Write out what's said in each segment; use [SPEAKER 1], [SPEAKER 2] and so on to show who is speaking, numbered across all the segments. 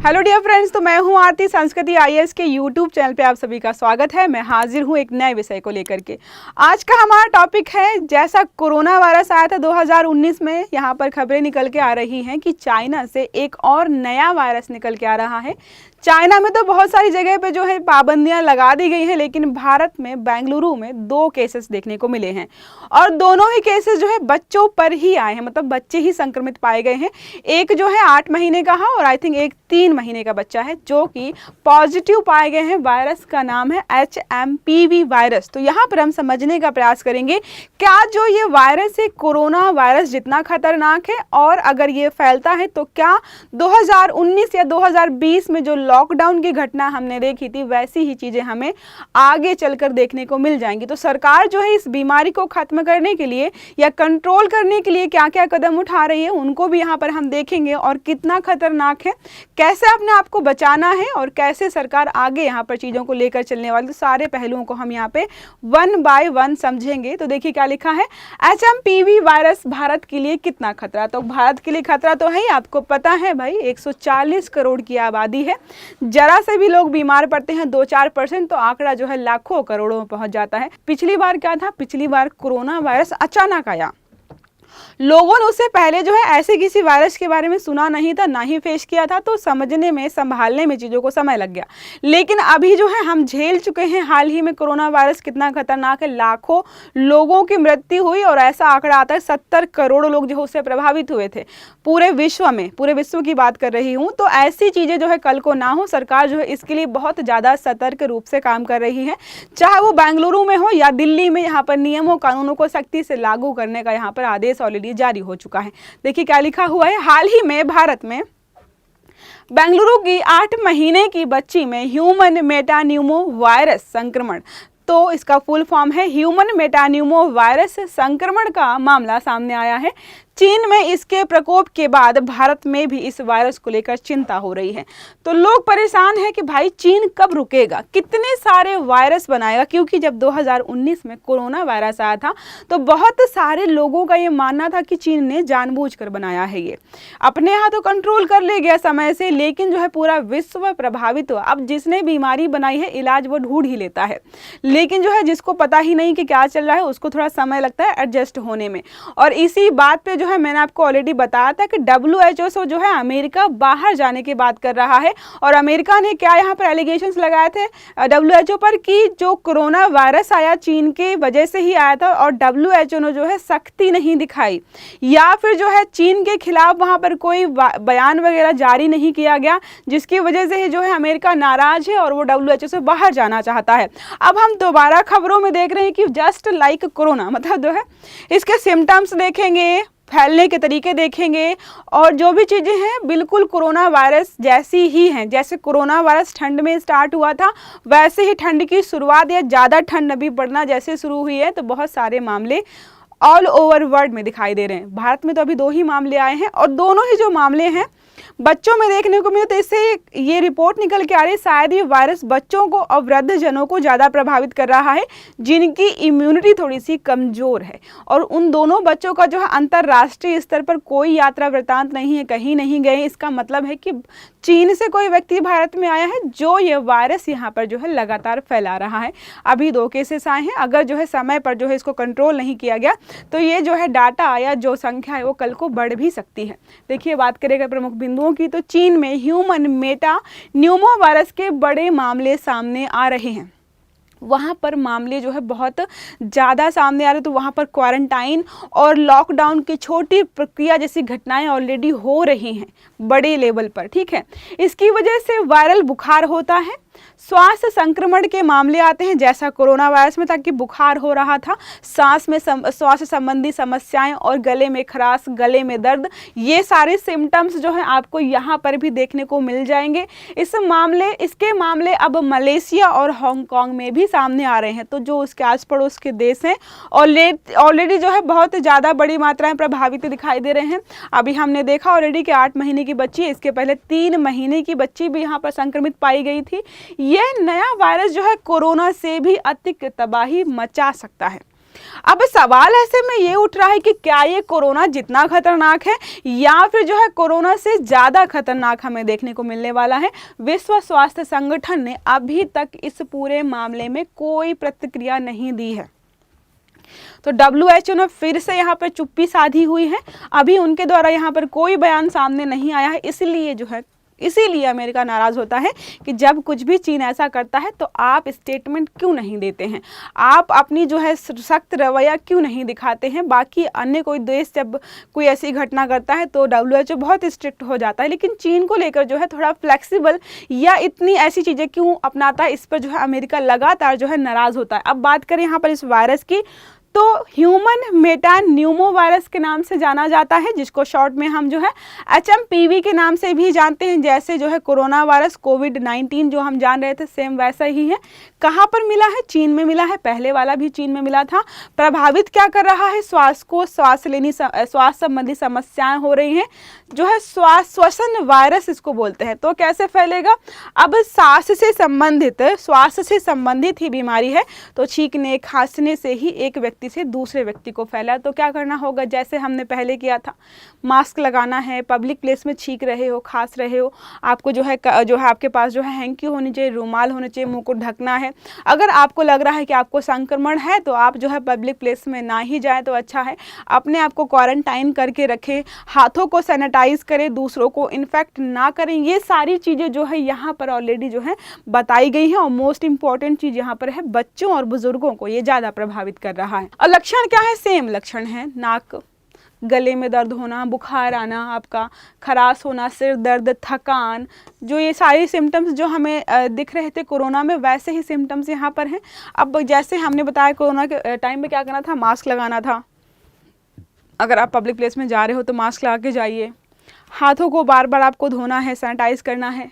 [SPEAKER 1] Hello dear friends, तो मैं हूं आरती। संस्कृति आईएएस के यूट्यूब चैनल पे आप सभी का स्वागत है। मैं हाजिर हूं एक नए विषय को लेकर के। आज का हमारा टॉपिक है, जैसा कोरोना वायरस आया था 2019 में, यहाँ पर खबरें निकल के आ रही हैं कि चाइना से एक और नया वायरस निकल के आ रहा है। चाइना में तो बहुत सारी जगह पे जो है पाबंदियां लगा दी गई हैं, लेकिन भारत में बेंगलुरु में 2 केसेस देखने को मिले हैं और दोनों ही केसेस जो है बच्चों पर ही आए हैं, मतलब बच्चे ही संक्रमित पाए गए हैं। एक जो है 8 महीने का है और आई थिंक एक 3 महीने का बच्चा है जो कि पॉजिटिव पाए गए हैं। वायरस का नाम है HMPV वायरस। तो यहाँ पर हम समझने का प्रयास करेंगे क्या जो ये वायरस है कोरोना वायरस जितना खतरनाक है, और अगर ये फैलता है तो क्या 2019 या 2020 में जो लॉकडाउन की घटना हमने देखी थी वैसी ही चीजें हमें आगे चलकर देखने को मिल जाएंगी। तो सरकार जो है इस बीमारी को खत्म करने के लिए या कंट्रोल करने के लिए क्या क्या कदम उठा रही है उनको भी यहाँ पर हम देखेंगे, और कितना खतरनाक है, कैसे अपने आप को बचाना है और कैसे सरकार आगे यहाँ पर चीज़ों को लेकर चलने वाली। तो सारे पहलुओं को हम यहाँ पे 1 बाय 1 समझेंगे। तो देखिए क्या लिखा है, HMPV वायरस भारत के लिए कितना खतरा। तो भारत के लिए खतरा तो है, आपको पता है भाई 140 करोड़ की आबादी है। जरा से भी लोग बीमार पड़ते हैं 2-4% तो आंकड़ा जो है लाखों करोड़ों में पहुंच जाता है। पिछली बार क्या था, पिछली बार कोरोना वायरस अचानक आया, लोगों ने उससे पहले जो है ऐसे किसी वायरस के बारे में सुना नहीं था, ना ही फेस किया था, तो समझने में संभालने में चीज़ों को समय लग गया। लेकिन अभी जो है हम झेल चुके हैं हाल ही में कोरोना वायरस कितना खतरनाक है। लाखों लोगों की मृत्यु हुई और ऐसा आंकड़ा आता है 70 करोड़ लोग जो उससे प्रभावित हुए थे पूरे विश्व में, पूरे विश्व की बात कर रही हूँ। तो ऐसी चीज़ें जो है कल को ना हो, सरकार जो है इसके लिए बहुत ज़्यादा सतर्क रूप से काम कर रही है, चाहे वो बेंगलुरु में हो या दिल्ली में। यहाँ पर नियमों कानूनों को सख्ती से लागू करने का यहाँ पर आदेश ऑलरेडी जारी हो चुका है। देखिए क्या लिखा हुआ है, हाल ही में भारत में बेंगलुरु की 8 महीने की बच्ची में ह्यूमन मेटान्यूमो वायरस संक्रमण, तो इसका फुल फॉर्म है ह्यूमन मेटान्यूमो वायरस संक्रमण का मामला सामने आया है। चीन में इसके प्रकोप के बाद भारत में भी इस वायरस को लेकर चिंता हो रही है। तो लोग परेशान हैं कि भाई चीन कब रुकेगा, कितने सारे वायरस बनाएगा, क्योंकि जब 2019 में कोरोना वायरस आया था तो बहुत सारे लोगों का ये मानना था कि चीन ने जानबूझकर बनाया है, ये अपने यहाँ तो कंट्रोल कर ले गया समय से, लेकिन जो है पूरा विश्व प्रभावित हुआ। अब जिसने बीमारी बनाई है इलाज वो ढूंढ ही लेता है, लेकिन जो है जिसको पता ही नहीं कि क्या चल रहा है उसको थोड़ा समय लगता है एडजस्ट होने में। और इसी बात पे जो है मैंने आपको ऑलरेडी बताया था कि WHO से जो है अमेरिका बाहर जाने की बात कर रहा है, और अमेरिका ने क्या यहाँ पर एलिगेशंस लगाए थे WHO पर कि जो कोरोना वायरस आया चीन के वजह से ही आया था, और WHO ने जो है सख्ती नहीं दिखाई, या फिर जो है चीन के खिलाफ वहाँ पर कोई बयान वगैरह जारी नहीं किया गया, जिसकी वजह से ही जो है अमेरिका नाराज है और वो WHO से बाहर जाना चाहता है। अब हम दोबारा खबरों में देख रहे हैं कि जस्ट लाइक कोरोना, मतलब जो है इसके सिम्टम्स देखेंगे, फैलने के तरीके देखेंगे, और जो भी चीज़ें हैं बिल्कुल कोरोना वायरस जैसी ही हैं। जैसे कोरोना वायरस ठंड में स्टार्ट हुआ था वैसे ही ठंड की शुरुआत या ज़्यादा ठंड अभी पड़ना जैसे शुरू हुई है, तो बहुत सारे मामले ऑल ओवर वर्ल्ड में दिखाई दे रहे हैं। भारत में तो अभी 2 ही मामले आए हैं, और दोनों ही जो मामले हैं बच्चों में देखने को मिले। तो इससे ये रिपोर्ट निकल के आ रही है शायद ये वायरस बच्चों को और वृद्ध जनों को ज़्यादा प्रभावित कर रहा है, जिनकी इम्यूनिटी थोड़ी सी कमज़ोर है। और उन दोनों बच्चों का जो है अंतर्राष्ट्रीय स्तर पर कोई यात्रा वृत्तांत नहीं है, कहीं नहीं गए। इसका मतलब है कि चीन से कोई व्यक्ति भारत में आया है जो ये वायरस यहाँ पर जो है लगातार फैला रहा है। अभी 2 केसेस आए हैं, अगर जो है समय पर जो है इसको कंट्रोल नहीं किया गया तो ये जो है डाटा या जो संख्या है वो कल को बढ़ भी सकती है। देखिए बात करेगा प्रमुख बिंदुओं की, तो चीन में ह्यूमन मेटान्यूमो वायरस के बड़े मामले सामने आ रहे हैं। वहाँ पर मामले जो है बहुत ज़्यादा सामने आ रहे, तो वहाँ पर क्वारंटाइन और लॉकडाउन की छोटी प्रक्रिया जैसी घटनाएं ऑलरेडी हो रही हैं बड़े लेवल पर, ठीक है। इसकी वजह से वायरल बुखार होता है, स्वास्थ्य संक्रमण के मामले आते हैं जैसा कोरोना वायरस में था कि बुखार हो रहा था, सांस में स्वास्थ्य संबंधी समस्याएं और गले में खराश, गले में दर्द, ये सारे सिम्टम्स जो हैं आपको यहाँ पर भी देखने को मिल जाएंगे। इसके मामले अब मलेशिया और हांगकांग में भी सामने आ रहे हैं। तो जो उसके आस पड़ोस के देश हैं ऑलरेडी जो है बहुत ज़्यादा बड़ी मात्रा में प्रभावित दिखाई दे रहे हैं। अभी हमने देखा ऑलरेडी कि 8 महीने की बच्ची, इसके पहले 3 महीने की बच्ची भी यहाँ पर संक्रमित पाई गई थी। यह नया वायरस जो है कोरोना से भी अधिक तबाही मचा सकता है। अब सवाल ऐसे में ये उठ रहा है कि क्या ये कोरोना जितना खतरनाक है या फिर जो है कोरोना से ज़्यादा खतरनाक हमें देखने को मिलने वाला है। विश्व स्वास्थ्य संगठन ने अभी तक इस पूरे मामले में कोई प्रतिक्रिया नहीं दी है। तो WHO ने फिर से यहाँ पर चुप्पी साधी हुई है। अभी उनके द्वारा यहाँ पर कोई बयान सामने नहीं आया है। इसीलिए अमेरिका नाराज़ होता है कि जब कुछ भी चीन ऐसा करता है तो आप स्टेटमेंट क्यों नहीं देते हैं, आप अपनी जो है सख्त रवैया क्यों नहीं दिखाते हैं। बाकी अन्य कोई देश जब कोई ऐसी घटना करता है तो WHO बहुत स्ट्रिक्ट हो जाता है, लेकिन चीन को लेकर जो है थोड़ा फ्लेक्सिबल या इतनी ऐसी चीज़ें क्यों अपनाता है, इस पर जो है अमेरिका लगातार जो है नाराज़ होता है। अब बात करें यहाँ पर इस वायरस की, तो ह्यूमन मेटान्यूमो वायरस के नाम से जाना जाता है, जिसको शॉर्ट में हम जो है HMPV के नाम से भी जानते हैं। जैसे जो है कोरोना वायरस कोविड-19 जो हम जान रहे थे सेम वैसा ही है। कहाँ पर मिला है? चीन में मिला है। पहले वाला भी चीन में मिला था। प्रभावित क्या कर रहा है? श्वास संबंधी समस्याएं हो रही हैं, जो है श्वसन वायरस इसको बोलते हैं। तो कैसे फैलेगा? अब सांस से संबंधित ही बीमारी है, तो छींकने खांसने से ही एक व्यक्ति से दूसरे व्यक्ति को फैला। तो क्या करना होगा? जैसे हमने पहले किया था, मास्क लगाना है। पब्लिक प्लेस में छींक रहे हो, खांस रहे हो, आपको जो है आपके पास जो है हैंकी होनी चाहिए, रुमाल होने चाहिए, मुंह को ढकना है। अगर आपको लग रहा है कि आपको संक्रमण है तो आप जो है पब्लिक प्लेस में ना ही जाए तो अच्छा है। अपने आप को क्वारंटाइन करके रखें, हाथों को सैनिटाइज करें, दूसरों को इन्फेक्ट ना करें। ये सारी चीज़ें जो है यहाँ पर ऑलरेडी जो है बताई गई हैं। और मोस्ट इंपॉर्टेंट चीज़ यहाँ पर है, बच्चों और बुजुर्गों को ये ज़्यादा प्रभावित कर रहा है। और लक्षण क्या है? सेम लक्षण है, नाक, गले में दर्द होना, बुखार आना, आपका खराश होना, सिर दर्द, थकान, जो ये सारी सिम्टम्स जो हमें दिख रहे थे कोरोना में, वैसे ही सिम्टम्स यहाँ पर हैं। अब जैसे हमने बताया कोरोना के टाइम में क्या करना था, मास्क लगाना था। अगर आप पब्लिक प्लेस में जा रहे हो तो मास्क लगा के जाइए। हाथों को बार बार आपको धोना है, सैनिटाइज करना है।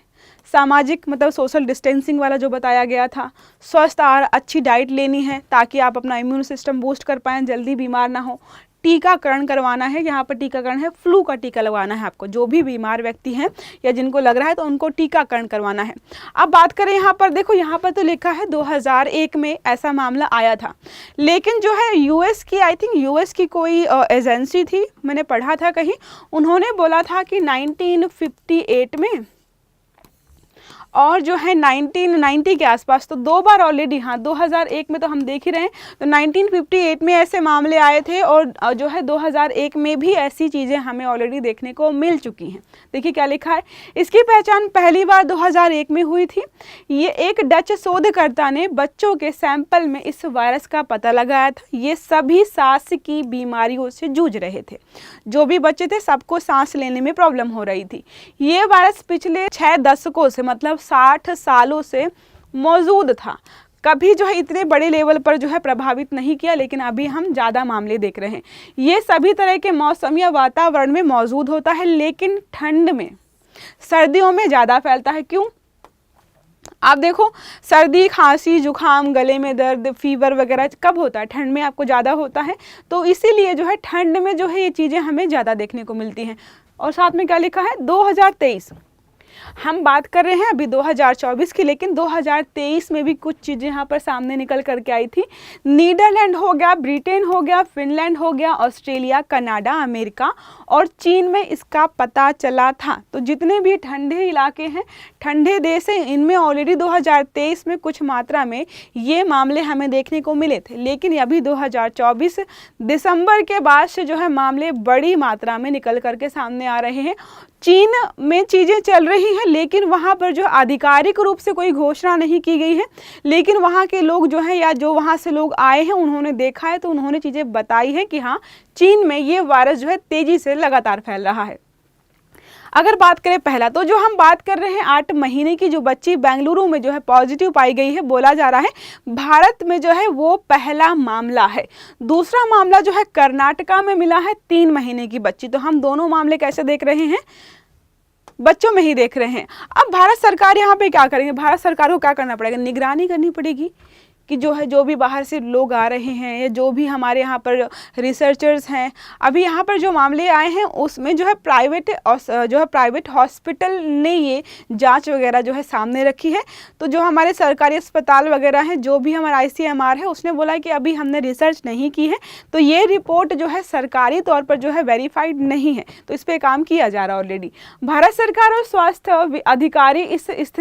[SPEAKER 1] सामाजिक मतलब सोशल डिस्टेंसिंग वाला जो बताया गया था। स्वस्थ आहार, अच्छी डाइट लेनी है ताकि आप अपना इम्यून सिस्टम बूस्ट कर पाएँ, जल्दी बीमार ना हो। टीकाकरण करवाना है, यहाँ पर टीकाकरण है, फ्लू का टीका लगवाना है आपको। जो भी बीमार व्यक्ति हैं या जिनको लग रहा है तो उनको टीकाकरण करवाना है। अब बात करें यहाँ पर, देखो यहाँ पर तो लिखा है 2001 में ऐसा मामला आया था, लेकिन जो है यूएस की कोई एजेंसी थी, मैंने पढ़ा था कहीं, उन्होंने बोला था कि 1958 में और जो है 1990 के आसपास, तो दो बार ऑलरेडी, हाँ 2001 में तो हम देख ही रहे हैं, तो 1958 में ऐसे मामले आए थे और जो है 2001 में भी ऐसी चीज़ें हमें ऑलरेडी देखने को मिल चुकी हैं। देखिए क्या लिखा है, इसकी पहचान पहली बार 2001 में हुई थी। ये एक डच शोधकर्ता ने बच्चों के सैंपल में इस वायरस का पता लगाया था। ये सभी सांस की बीमारियों से जूझ रहे थे, जो भी बच्चे थे सबको सांस लेने में प्रॉब्लम हो रही थी। ये वायरस पिछले 6 दशकों से मतलब 60 सालों से मौजूद था। कभी जो है इतने बड़े लेवल पर जो है प्रभावित नहीं किया, लेकिन अभी हम ज़्यादा मामले देख रहे हैं। ये सभी तरह के मौसम या वातावरण में मौजूद होता है, लेकिन ठंड में, सर्दियों में ज़्यादा फैलता है। क्यों? आप देखो, सर्दी, खांसी, जुखाम, गले में दर्द, फीवर वगैरह कब होता है? ठंड में आपको ज़्यादा होता है। तो इसीलिए जो है ठंड में जो है ये चीज़ें हमें ज़्यादा देखने को मिलती हैं। और साथ में क्या लिखा है, 2023, हम बात कर रहे हैं अभी 2024 की, लेकिन 2023 में भी कुछ चीज़ें यहाँ पर सामने निकल करके आई थी। नीदरलैंड हो गया, ब्रिटेन हो गया, फिनलैंड हो गया, ऑस्ट्रेलिया, कनाडा, अमेरिका और चीन में इसका पता चला था। तो जितने भी ठंडे इलाके हैं, ठंडे देश हैं, इनमें ऑलरेडी 2023 में कुछ मात्रा में ये मामले हमें देखने को मिले थे। लेकिन अभी 2024 दिसंबर के बाद से जो है मामले बड़ी मात्रा में निकल करके सामने आ रहे हैं। चीन में चीज़ें चल रही हैं, लेकिन वहाँ पर जो आधिकारिक रूप से कोई घोषणा नहीं की गई है, लेकिन वहाँ के लोग जो हैं या जो वहाँ से लोग आए हैं उन्होंने देखा है, तो उन्होंने चीज़ें बताई हैं कि हाँ चीन में ये वायरस जो है तेज़ी से लगातार फैल रहा है। अगर बात करें पहला, तो जो हम बात कर रहे हैं 8 महीने की जो बच्ची बेंगलुरु में जो है पॉजिटिव पाई गई है, बोला जा रहा है भारत में जो है वो पहला मामला है। दूसरा मामला जो है कर्नाटका में मिला है 3 महीने की बच्ची। तो हम दोनों मामले कैसे देख रहे हैं? बच्चों में ही देख रहे हैं। अब भारत सरकार यहाँ पे क्या करेंगे? भारत सरकार को क्या करना पड़ेगा? निगरानी करनी पड़ेगी कि जो भी बाहर से लोग आ रहे हैं या जो भी हमारे यहाँ पर रिसर्चर्स हैं, अभी यहाँ पर जो मामले आए हैं उसमें जो है प्राइवेट हॉस्पिटल ने ये जांच वगैरह जो है सामने रखी है। तो जो हमारे सरकारी अस्पताल वगैरह हैं, जो भी हमारा ICMR है, उसने बोला है कि अभी हमने रिसर्च नहीं की है, तो ये रिपोर्ट जो है सरकारी तौर पर जो है वेरीफाइड नहीं है, तो इस पर काम किया जा रहा है ऑलरेडी। भारत सरकार और स्वास्थ्य अधिकारी इस